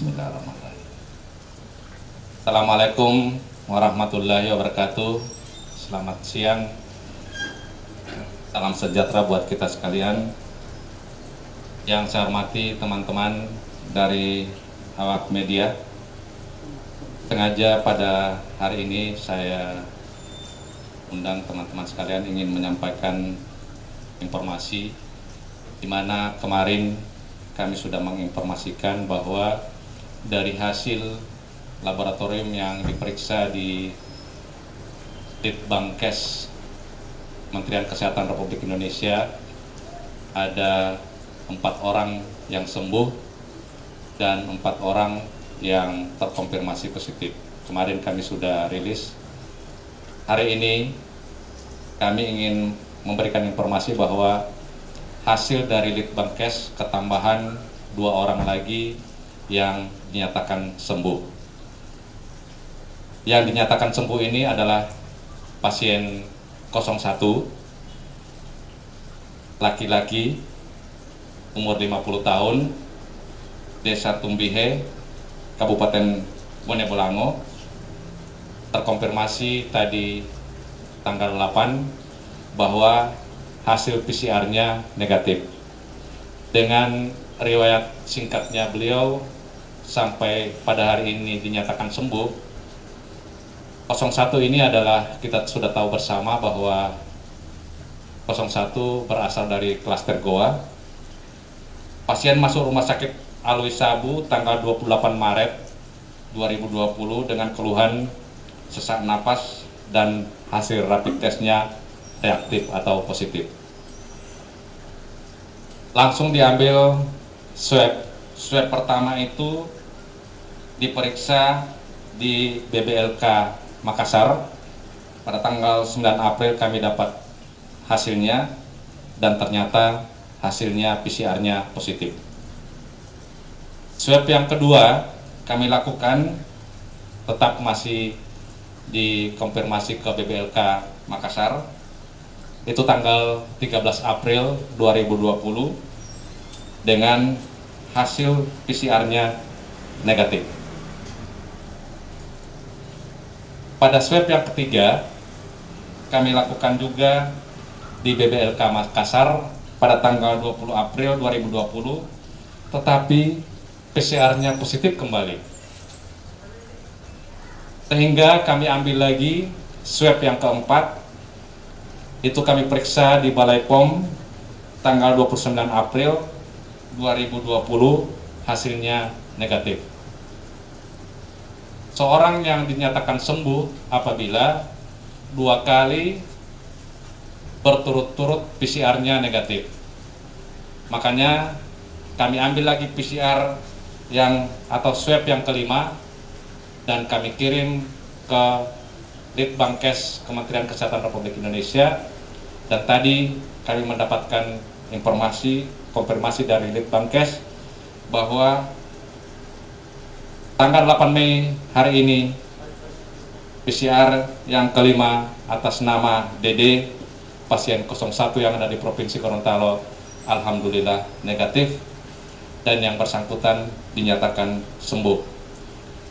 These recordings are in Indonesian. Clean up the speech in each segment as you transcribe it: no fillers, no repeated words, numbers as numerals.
Bismillahirrahmanirrahim. Assalamualaikum warahmatullahi wabarakatuh. Selamat siang. Salam sejahtera buat kita sekalian. Yang saya hormati teman-teman dari awak media. Sengaja pada hari ini saya undang teman-teman sekalian ingin menyampaikan informasi di mana kemarin kami sudah menginformasikan bahwa dari hasil laboratorium yang diperiksa di Litbangkes Kementerian Kesehatan Republik Indonesia ada 4 orang yang sembuh dan 4 orang yang terkonfirmasi positif. Kemarin kami sudah rilis. Hari ini kami ingin memberikan informasi bahwa hasil dari Litbangkes ketambahan 2 orang lagi yang dinyatakan sembuh. Yang dinyatakan sembuh ini adalah pasien 01, laki-laki, umur 50 tahun, Desa Tumbihe, Kabupaten Bone Bolango, terkonfirmasi tadi tanggal 8 bahwa hasil PCR-nya negatif. Dengan riwayat singkatnya beliau sampai pada hari ini dinyatakan sembuh. 01 ini adalah kita sudah tahu bersama bahwa 01 berasal dari klaster Goa. Pasien masuk rumah sakit Alwi Sabu tanggal 28 Maret 2020 dengan keluhan sesak napas dan hasil rapid testnya reaktif atau positif. Langsung diambil swab. Swab pertama itu diperiksa di BBLK Makassar. Pada tanggal 9 April kami dapat hasilnya dan ternyata hasilnya PCR-nya positif. Swab yang kedua kami lakukan tetap masih dikonfirmasi ke BBLK Makassar. Itu tanggal 13 April 2020 dengan hasil PCR-nya negatif. Pada swab yang ketiga kami lakukan juga di BBLK Makassar pada tanggal 20 April 2020, tetapi PCR-nya positif kembali. Sehingga kami ambil lagi swab yang keempat. Itu kami periksa di Balai POM tanggal 29 April 2020, hasilnya negatif. Seorang yang dinyatakan sembuh apabila 2 kali berturut-turut PCR-nya negatif. Makanya kami ambil lagi PCR atau swab yang kelima dan kami kirim ke Litbangkes Kementerian Kesehatan Republik Indonesia. Dan tadi kami mendapatkan informasi konfirmasi dari Litbangkes bahwa tanggal 8 Mei hari ini PCR yang kelima atas nama DD pasien 01 yang ada di Provinsi Gorontalo alhamdulillah negatif dan yang bersangkutan dinyatakan sembuh.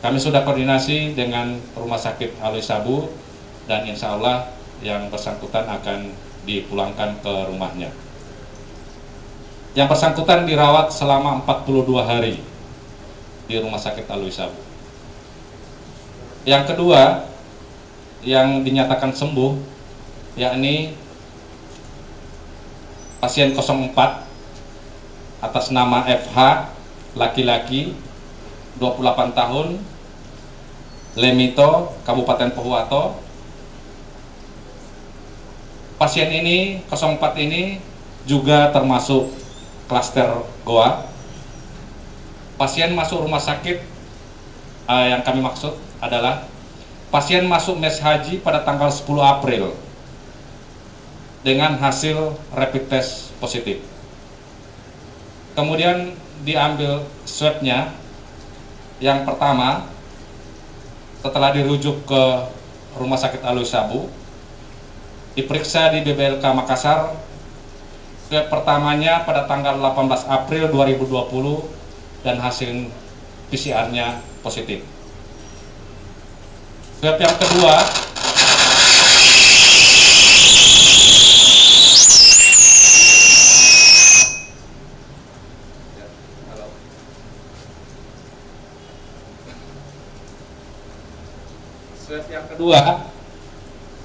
Kami sudah koordinasi dengan Rumah Sakit Alwi Sabu dan insya Allah yang bersangkutan akan dipulangkan ke rumahnya. Yang bersangkutan dirawat selama 42 hari di Rumah Sakit Alwi Sabu. Yang kedua yang dinyatakan sembuh yakni pasien 04 atas nama FH, laki-laki, 28 tahun, Lemito, Kabupaten Pohuwato. Pasien ini 04 ini juga termasuk klaster Goa. Pasien masuk rumah sakit yang kami maksud adalah pasien masuk mes haji pada tanggal 10 April dengan hasil rapid test positif. Kemudian diambil swabnya yang pertama setelah dirujuk ke Rumah Sakit Alwi Sabu, diperiksa di BBLK Makassar. Swab pertamanya pada tanggal 18 April 2020 dan hasil PCR-nya positif. Swab yang kedua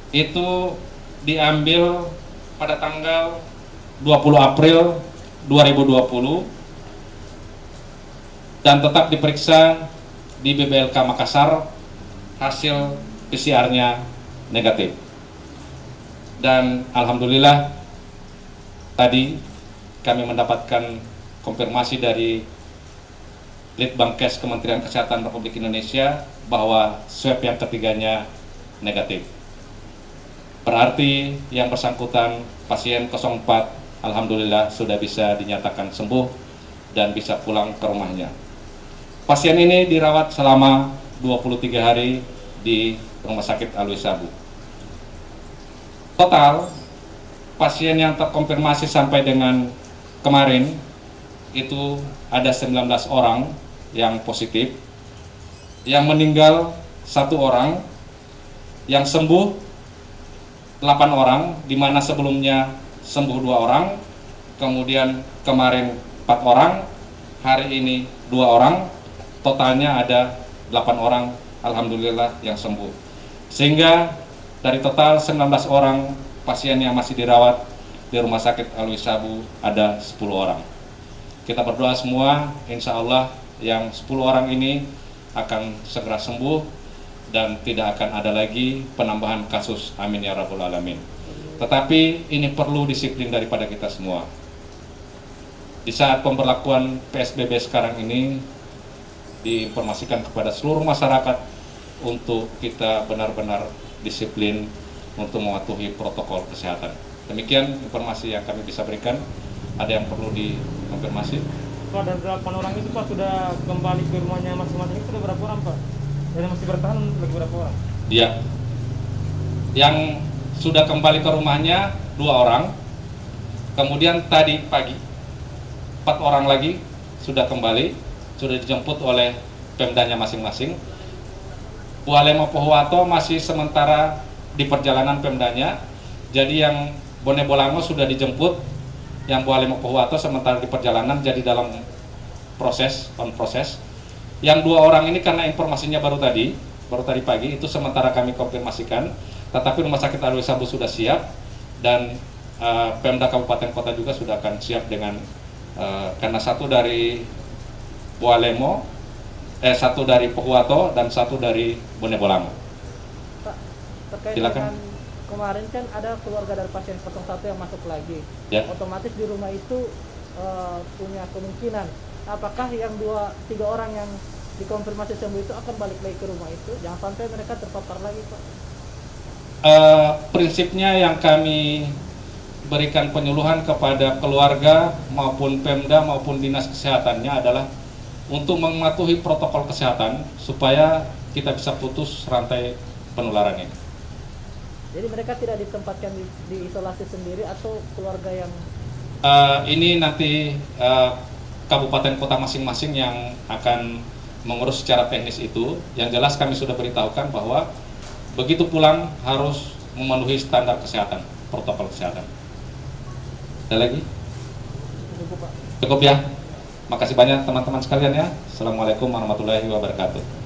itu diambil pada tanggal 20 April 2020 dan tetap diperiksa di BBLK Makassar, hasil PCR-nya negatif. Dan alhamdulillah tadi kami mendapatkan konfirmasi dari Litbangkes Kementerian Kesehatan Republik Indonesia bahwa swab yang ketiganya negatif. Berarti yang bersangkutan pasien 04 alhamdulillah sudah bisa dinyatakan sembuh dan bisa pulang ke rumahnya. Pasien ini dirawat selama 23 hari di Rumah Sakit Alwi Sabu. Total pasien yang terkonfirmasi sampai dengan kemarin itu ada 19 orang yang positif, yang meninggal 1 orang, yang sembuh 8 orang, di mana sebelumnya sembuh 2 orang, kemudian kemarin 4 orang, hari ini 2 orang, totalnya ada 8 orang alhamdulillah yang sembuh. Sehingga dari total 19 orang pasien yang masih dirawat di Rumah Sakit Alwi Sabu ada 10 orang. Kita berdoa semua, insya Allah yang 10 orang ini akan segera sembuh dan tidak akan ada lagi penambahan kasus, amin ya rabbal alamin. Tetapi ini perlu disiplin daripada kita semua. Di saat pemberlakuan PSBB sekarang ini, diinformasikan kepada seluruh masyarakat untuk kita benar-benar disiplin untuk mematuhi protokol kesehatan. Demikian informasi yang kami bisa berikan. Ada yang perlu dikonfirmasi? Pak, dari 8 orang itu Pak sudah kembali ke rumahnya masing-masing, itu sudah berapa orang Pak? Dan masih bertahan lagi berapa orang? Iya. Yang sudah kembali ke rumahnya 2 orang. Kemudian tadi pagi 4 orang lagi sudah kembali, sudah dijemput oleh Pemdanya masing-masing. Bu Alema Pohuwato masih sementara di perjalanan Pemdanya. Jadi yang Bone Bolango sudah dijemput, yang Bu Alema Pohuwato sementara di perjalanan, jadi dalam proses, on proses. Yang 2 orang ini karena informasinya baru tadi pagi, itu sementara kami konfirmasikan. Tetapi Rumah Sakit Alwi Sabu sudah siap dan Pemda Kabupaten Kota juga sudah akan siap dengan karena 1 dari Bu Alemo, 1 dari Pohuwato dan 1 dari Bone Bolango. Pak, terkait silakan. dengan kemarin kan ada keluarga dari pasien 01 yang masuk lagi. Ya. Otomatis di rumah itu punya kemungkinan apakah yang 2-3 orang yang dikonfirmasi sembuh itu akan balik lagi ke rumah itu, jangan sampai mereka terpapar lagi Pak. Prinsipnya yang kami berikan penyuluhan kepada keluarga maupun Pemda maupun Dinas Kesehatannya adalah untuk mematuhi protokol kesehatan supaya kita bisa putus rantai penularan ini. Jadi mereka tidak ditempatkan di isolasi sendiri atau keluarga yang ini nanti kabupaten kota masing-masing yang akan mengurus secara teknis itu. Yang jelas kami sudah beritahukan bahwa begitu pulang harus memenuhi standar kesehatan, protokol kesehatan. Ada lagi? Cukup ya. Makasih banyak teman-teman sekalian ya. Assalamualaikum warahmatullahi wabarakatuh.